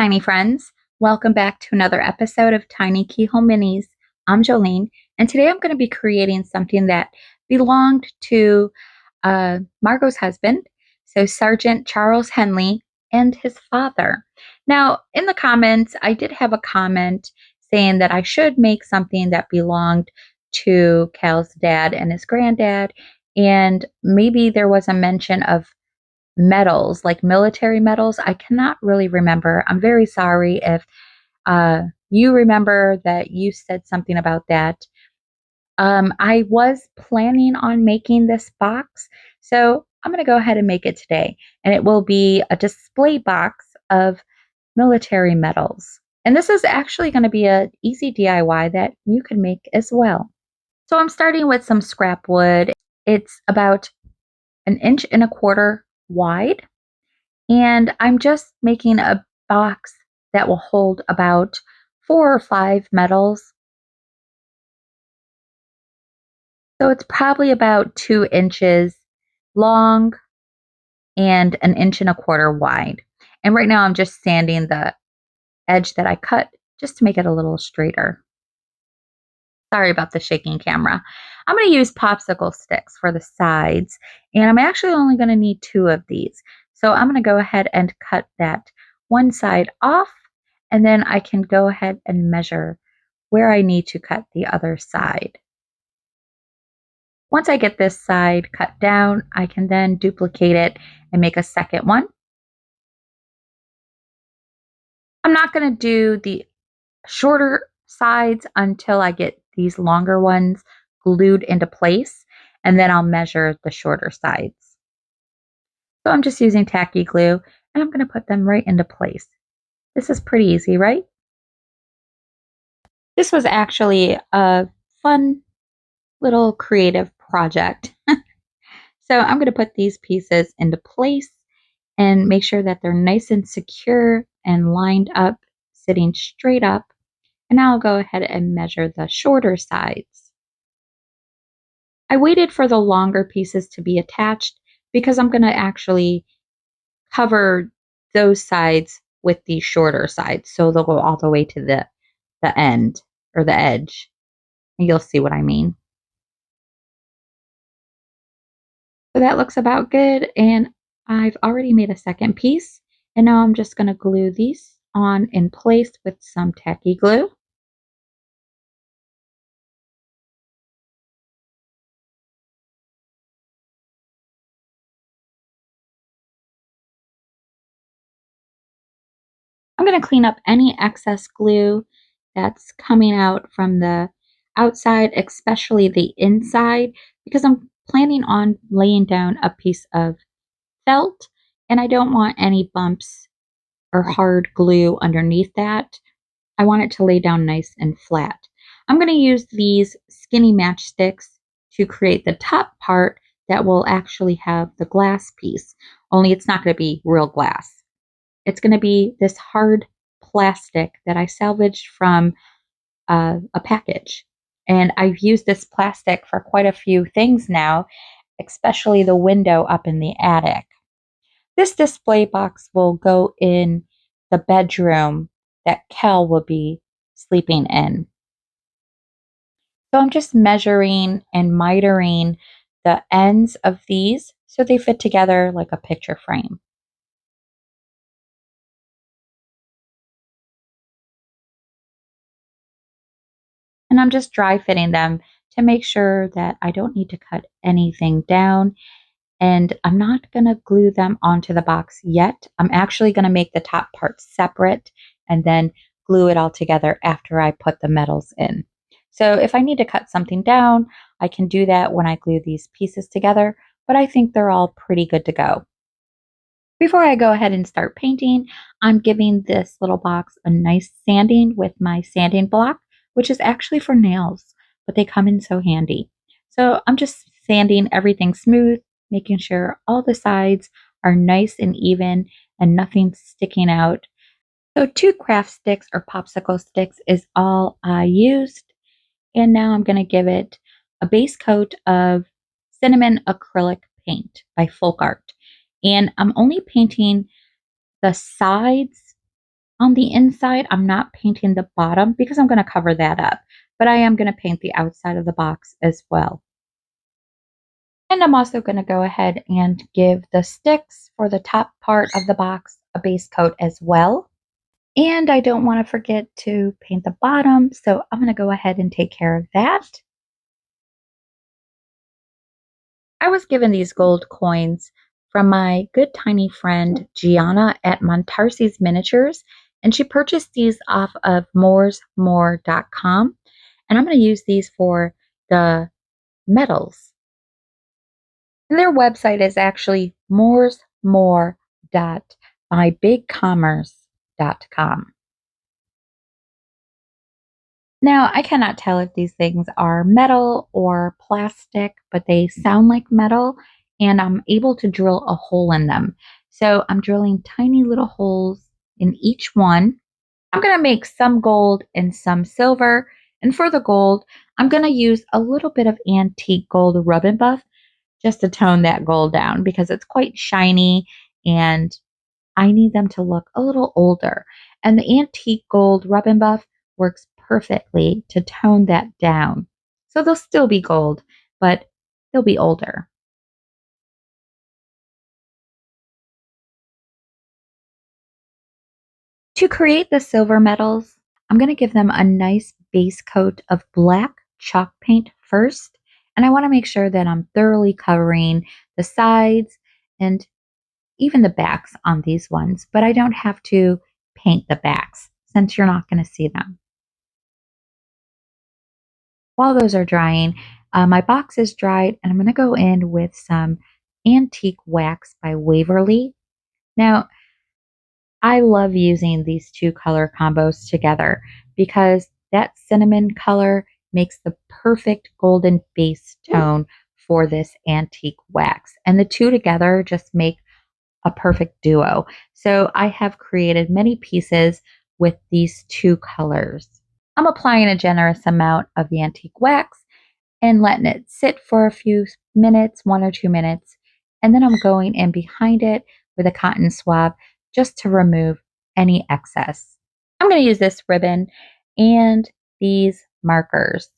tiny friends. Welcome back to another episode of TinyKeyHoleMinis. I'm Jolene, and today I'm going to be creating something that belonged to Margot's husband, so Sergeant Charles Henley, and his father. Now, in the comments, I did have a comment saying that I should make something that belonged to Cal's dad and his granddad, and maybe there was a mention of medals, like military medals. I cannot really remember. I'm very sorry if you remember that you said something about that. I was planning on making this box, so I'm going to go ahead and make it today. And it will be a display box of military medals. And this is actually going to be an easy DIY that you can make as well. So I'm starting with some scrap wood. It's about 1.25 inches wide. And I'm just making a box that will hold about 4 or 5 medals. So it's probably about 2 inches long and 1.25 inches wide. And right now I'm just sanding the edge that I cut just to make it a little straighter. Sorry about the shaking camera. I'm going to use popsicle sticks for the sides, and I'm actually only going to need 2 of these. So I'm going to go ahead and cut that one side off, and then I can go ahead and measure where I need to cut the other side. Once I get this side cut down, I can then duplicate it and make a second one. I'm not going to do the shorter sides until I get these longer ones glued into place, and then I'll measure the shorter sides. So I'm just using tacky glue, and I'm going to put them right into place. This is pretty easy, right? This was actually a fun little creative project. So I'm going to put these pieces into place and make sure that they're nice and secure and lined up, sitting straight up. And now I'll go ahead and measure the shorter sides. I waited for the longer pieces to be attached because I'm going to actually cover those sides with the shorter sides. So they'll go all the way to the end or the edge. And you'll see what I mean. So that looks about good. And I've already made a second piece. And now I'm just going to glue these on in place with some tacky glue. I'm going to clean up any excess glue that's coming out from the outside, especially the inside, because I'm planning on laying down a piece of felt and I don't want any bumps or hard glue underneath that. I want it to lay down nice and flat. I'm going to use these skinny matchsticks to create the top part that will actually have the glass piece, only it's not going to be real glass. It's going to be this hard plastic that I salvaged from a package. And I've used this plastic for quite a few things now, especially the window up in the attic. This display box will go in the bedroom that Kel will be sleeping in. So I'm just measuring and mitering the ends of these so they fit together like a picture frame. And I'm just dry fitting them to make sure that I don't need to cut anything down. And I'm not going to glue them onto the box yet. I'm actually going to make the top part separate and then glue it all together after I put the metals in. So if I need to cut something down, I can do that when I glue these pieces together, but I think they're all pretty good to go. Before I go ahead and start painting, I'm giving this little box a nice sanding with my sanding block, which is actually for nails, but they come in so handy. So I'm just sanding everything smooth, making sure all the sides are nice and even and nothing sticking out. So 2 craft sticks or popsicle sticks is all I used. And now I'm going to give it a base coat of cinnamon acrylic paint by Folk Art. And I'm only painting the sides On the inside, I'm not painting the bottom because I'm going to cover that up, but I am going to paint the outside of the box as well. And I'm also going to go ahead and give the sticks for the top part of the box a base coat as well. And I don't want to forget to paint the bottom, so I'm going to go ahead and take care of that. I was given these gold coins from my good tiny friend Gianna at Montarsi's Miniatures, and she purchased these off of mooresmore.com, and I'm going to use these for the medals. And their website is actually mooresmore.mybigcommerce.com. Now, I cannot tell if these things are metal or plastic, but they sound like metal, and I'm able to drill a hole in them. So I'm drilling tiny little holes in each one. I'm going to make some gold and some silver. And for the gold, I'm going to use a little bit of antique gold rub and buff just to tone that gold down because it's quite shiny and I need them to look a little older. And the antique gold rub and buff works perfectly to tone that down. So they'll still be gold, but they'll be older. To create the silver medals, I'm going to give them a nice base coat of black chalk paint first. And I want to make sure that I'm thoroughly covering the sides and even the backs on these ones, but I don't have to paint the backs since you're not going to see them. While those are drying, my box is dried and I'm going to go in with some antique wax by Waverly. Now, I love using these two color combos together because that cinnamon color makes the perfect golden base tone for this antique wax. And the two together just make a perfect duo. So I have created many pieces with these two colors. I'm applying a generous amount of the antique wax and letting it sit for a few minutes, 1 or 2 minutes. And then I'm going in behind it with a cotton swab just to remove any excess. I'm going to use this ribbon and these markers.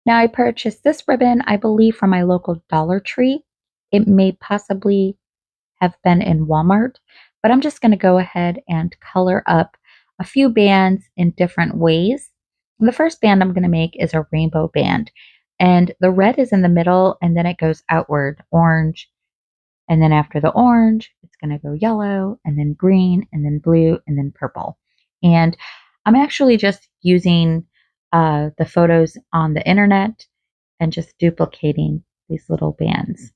Now I purchased this ribbon, I believe, from my local Dollar Tree. It may possibly have been in Walmart, but I'm just going to go ahead and color up a few bands in different ways. The first band I'm going to make is a rainbow band, and the red is in the middle and then it goes outward, orange, and then after the orange, it's going to go yellow and then green and then blue and then purple. And I'm actually just using the photos on the internet and just duplicating these little bands.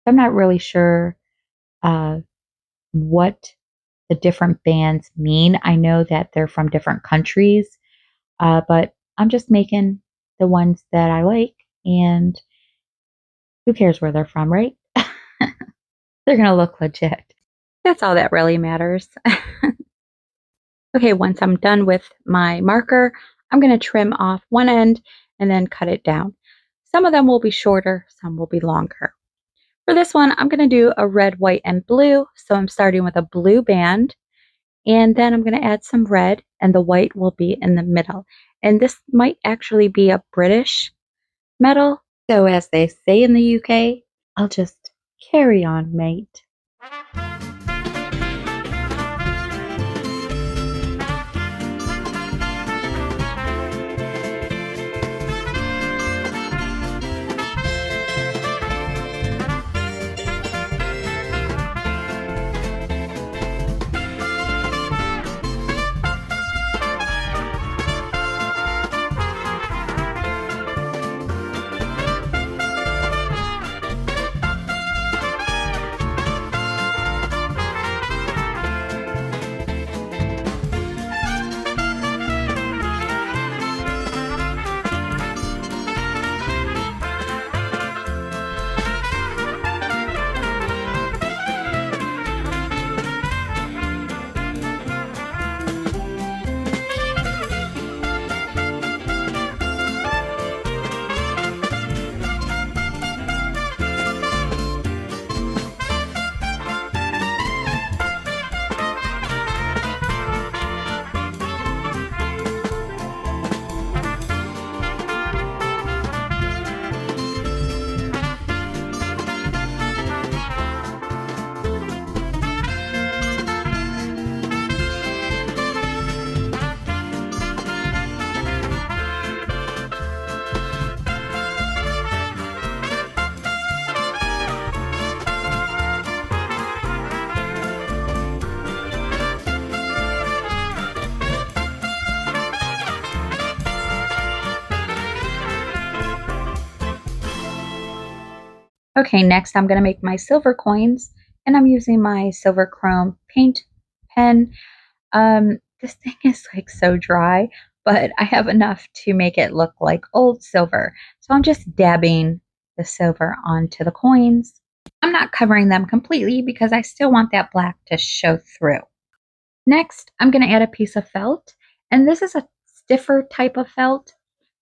I'm not really sure what the different bands mean. I know that they're from different countries, but I'm just making the ones that I like, and who cares where they're from, right? They're going to look legit. That's all that really matters. Okay, once I'm done with my marker, I'm going to trim off one end and then cut it down. Some of them will be shorter, some will be longer. For this one, I'm going to do a red, white, and blue. So I'm starting with a blue band, and then I'm going to add some red, and the white will be in the middle. And this might actually be a British medal. So as they say in the UK, I'll just carry on, mate. Okay, next I'm going to make my silver coins, and I'm using my silver chrome paint pen. This thing is like so dry, but I have enough to make it look like old silver. So I'm just dabbing the silver onto the coins. I'm not covering them completely because I still want that black to show through. Next, I'm going to add a piece of felt, and this is a stiffer type of felt.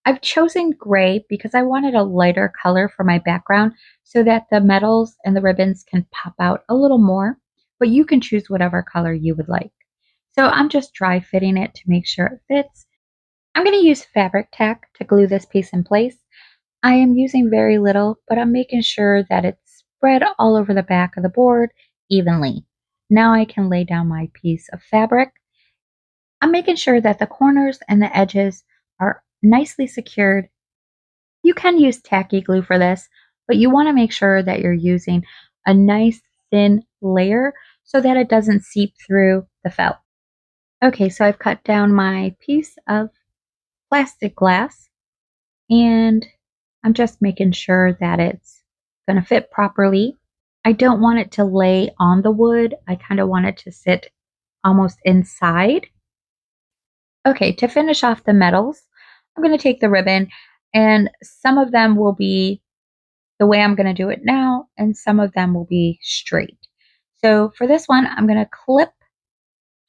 I've chosen gray because I wanted a lighter color for my background so that the metals and the ribbons can pop out a little more, but you can choose whatever color you would like. So I'm just dry fitting it to make sure it fits. I'm going to use fabric tack to glue this piece in place. I am using very little, but I'm making sure that it's spread all over the back of the board evenly. Now I can lay down my piece of fabric. I'm making sure that the corners and the edges are nicely secured. You can use tacky glue for this, but you want to make sure that you're using a nice thin layer so that it doesn't seep through the felt. Okay, so I've cut down my piece of plastic glass, and I'm just making sure that it's going to fit properly. I don't want it to lay on the wood. I kind of want it to sit almost inside. Okay, to finish off the metals, I'm going to take the ribbon, and some of them will be the way I'm going to do it now, and some of them will be straight. So for this one, I'm going to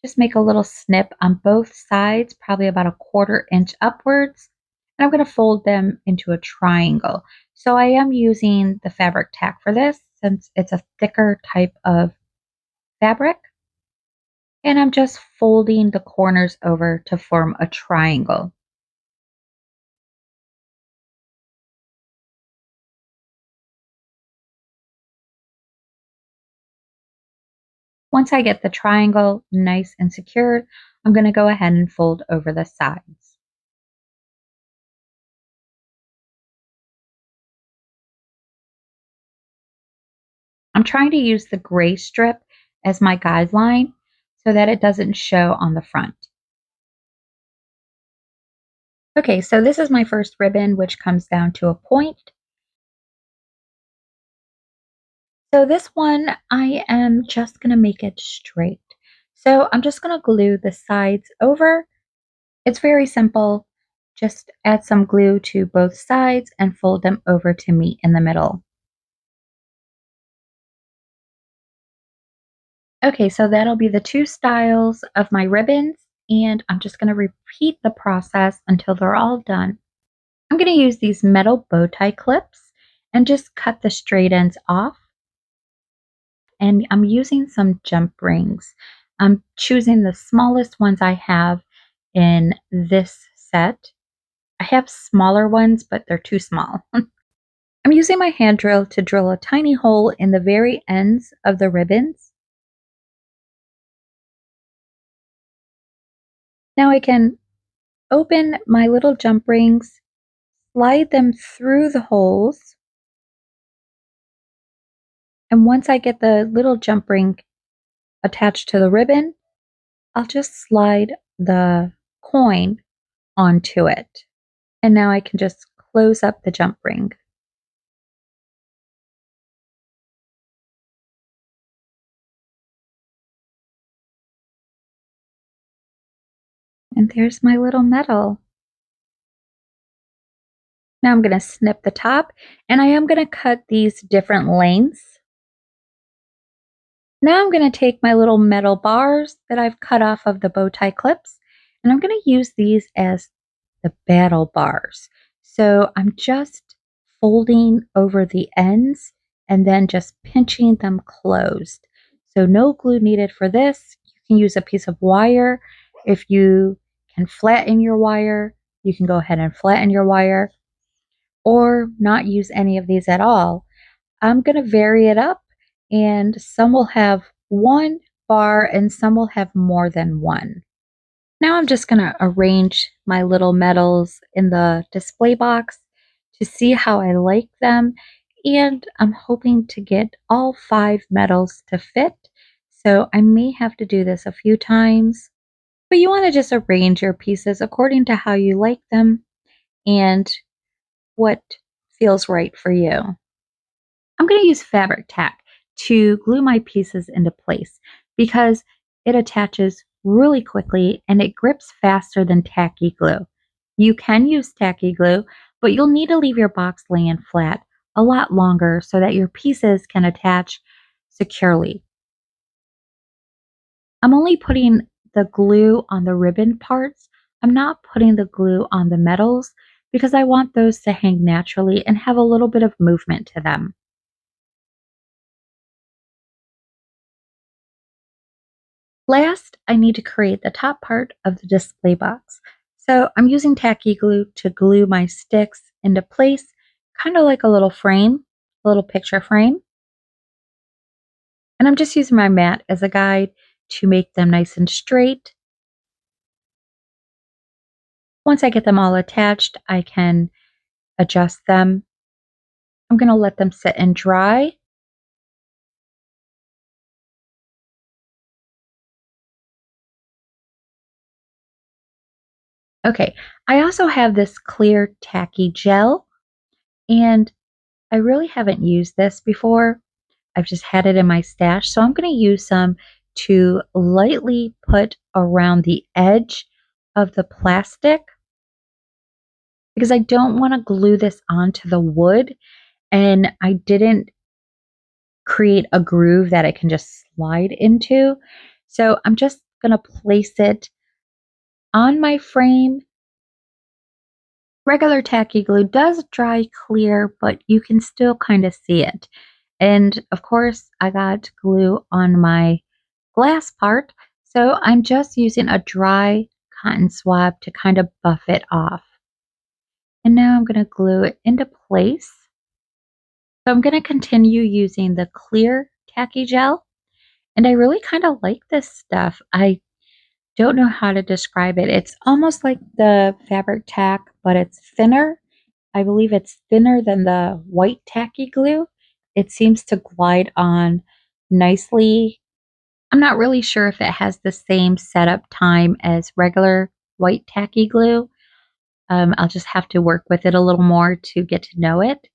just make a little snip on both sides, probably about a 1/4 inch upwards, and I'm going to fold them into a triangle. So I am using the fabric tack for this since it's a thicker type of fabric, and I'm just folding the corners over to form a triangle. Once I get the triangle nice and secured, I'm going to go ahead and fold over the sides. I'm trying to use the gray strip as my guideline so that it doesn't show on the front. Okay, so this is my first ribbon, which comes down to a point. So this one, I am just going to make it straight. So I'm just going to glue the sides over. It's very simple. Just add some glue to both sides and fold them over to meet in the middle. Okay, so that'll be the two styles of my ribbons, and I'm just going to repeat the process until they're all done. I'm going to use these metal bow tie clips and just cut the straight ends off. And I'm using some jump rings. I'm choosing the smallest ones I have in this set. I have smaller ones, but they're too small. I'm using my hand drill to drill a tiny hole in the very ends of the ribbons. Now I can open my little jump rings, slide them through the holes, and once I get the little jump ring attached to the ribbon, I'll just slide the coin onto it. And now I can just close up the jump ring. And there's my little medal. Now I'm going to snip the top, and I am going to cut these different lengths. Now I'm going to take my little metal bars that I've cut off of the bow tie clips, and I'm going to use these as the battle bars. So I'm just folding over the ends and then just pinching them closed. So no glue needed for this. You can use a piece of wire. If you can flatten your wire, you can go ahead and flatten your wire or not use any of these at all. I'm going to vary it up, and some will have one bar and some will have more than one. Now I'm just going to arrange my little medals in the display box to see how I like them, and I'm hoping to get all 5 medals to fit, so I may have to do this a few times. But you want to just arrange your pieces according to how you like them and what feels right for you. I'm going to use fabric tack to glue my pieces into place because it attaches really quickly and it grips faster than tacky glue. You can use tacky glue, but you'll need to leave your box laying flat a lot longer so that your pieces can attach securely. I'm only putting the glue on the ribbon parts. I'm not putting the glue on the metals because I want those to hang naturally and have a little bit of movement to them. Last, I need to create the top part of the display box. So I'm using tacky glue to glue my sticks into place, kind of like a little frame, a little picture frame. And I'm just using my mat as a guide to make them nice and straight. Once I get them all attached, I can adjust them. I'm going to let them sit and dry. Okay, I also have this clear tacky gel, and I really haven't used this before. I've just had it in my stash, so I'm going to use some to lightly put around the edge of the plastic because I don't want to glue this onto the wood, and I didn't create a groove that it can just slide into. So I'm just going to place it on my frame. Regular tacky glue does dry clear, but you can still kind of see it. And of course, I got glue on my glass part, so I'm just using a dry cotton swab to kind of buff it off. And now I'm going to glue it into place. So I'm going to continue using the clear tacky gel, and I really kind of like this stuff. I don't know how to describe it. It's almost like the fabric tack, but it's thinner. I believe it's thinner than the white tacky glue. It seems to glide on nicely. I'm not really sure if it has the same setup time as regular white tacky glue. I'll just have to work with it a little more to get to know it,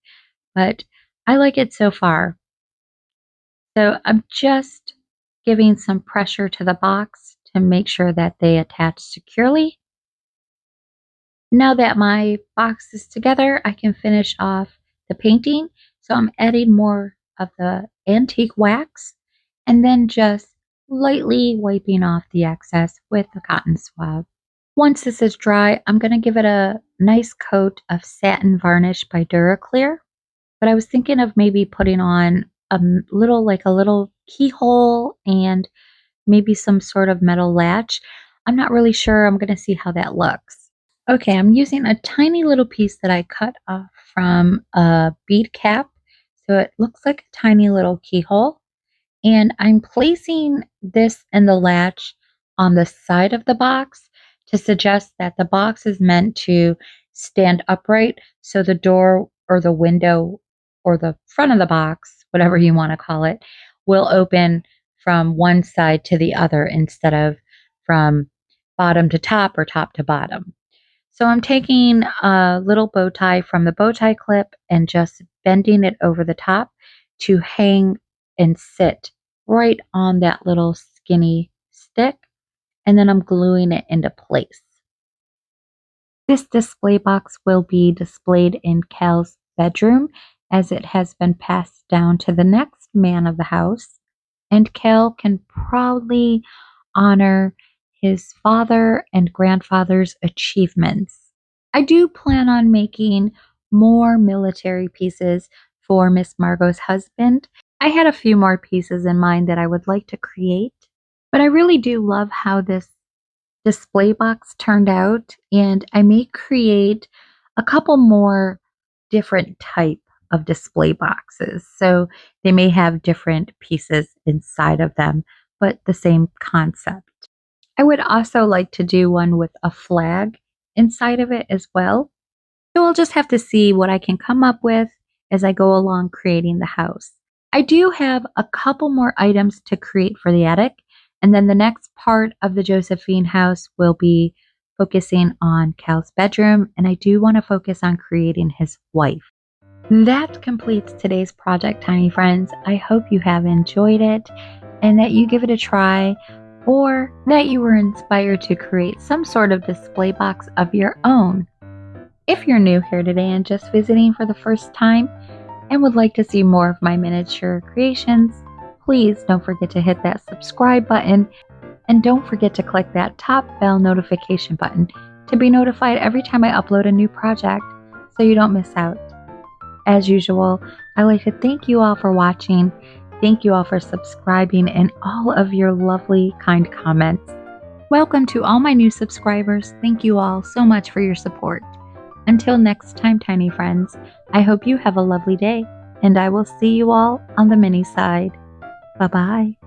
but I like it so far. So I'm just giving some pressure to the box to make sure that they attach securely. Now that my box is together, I can finish off the painting. So I'm adding more of the antique wax and then just lightly wiping off the excess with the cotton swab. Once this is dry, I'm going to give it a nice coat of satin varnish by Duraclear. But I was thinking of maybe putting on a little keyhole and maybe some sort of metal latch. I'm not really sure. I'm going to see how that looks. Okay, I'm using a tiny little piece that I cut off from a bead cap. So it looks like a tiny little keyhole. And I'm placing this and the latch on the side of the box to suggest that the box is meant to stand upright so the door or the window or the front of the box, whatever you want to call it, will open from one side to the other instead of from bottom to top or top to bottom. So I'm taking a little bow tie from the bow tie clip and just bending it over the top to hang and sit right on that little skinny stick. And then I'm gluing it into place. This display box will be displayed in Cal's bedroom as it has been passed down to the next man of the house. And Cal can proudly honor his father and grandfather's achievements. I do plan on making more military pieces for Miss Margot's husband. I had a few more pieces in mind that I would like to create, but I really do love how this display box turned out, and I may create a couple more different type of display boxes. So they may have different pieces inside of them, but the same concept. I would also like to do one with a flag inside of it as well. So we'll just have to see what I can come up with as I go along creating the house. I do have a couple more items to create for the attic, and then the next part of the Josephine house will be focusing on Cal's bedroom, and I do want to focus on creating his wife. That completes today's project, tiny friends. I hope you have enjoyed it and that you give it a try, or that you were inspired to create some sort of display box of your own. If you're new here today and just visiting for the first time and would like to see more of my miniature creations, please don't forget to hit that subscribe button, and don't forget to click that top bell notification button to be notified every time I upload a new project so you don't miss out. As usual, I'd like to thank you all for watching. Thank you all for subscribing and all of your lovely, kind comments. Welcome to all my new subscribers. Thank you all so much for your support. Until next time, tiny friends, I hope you have a lovely day, and I will see you all on the mini side. Bye-bye.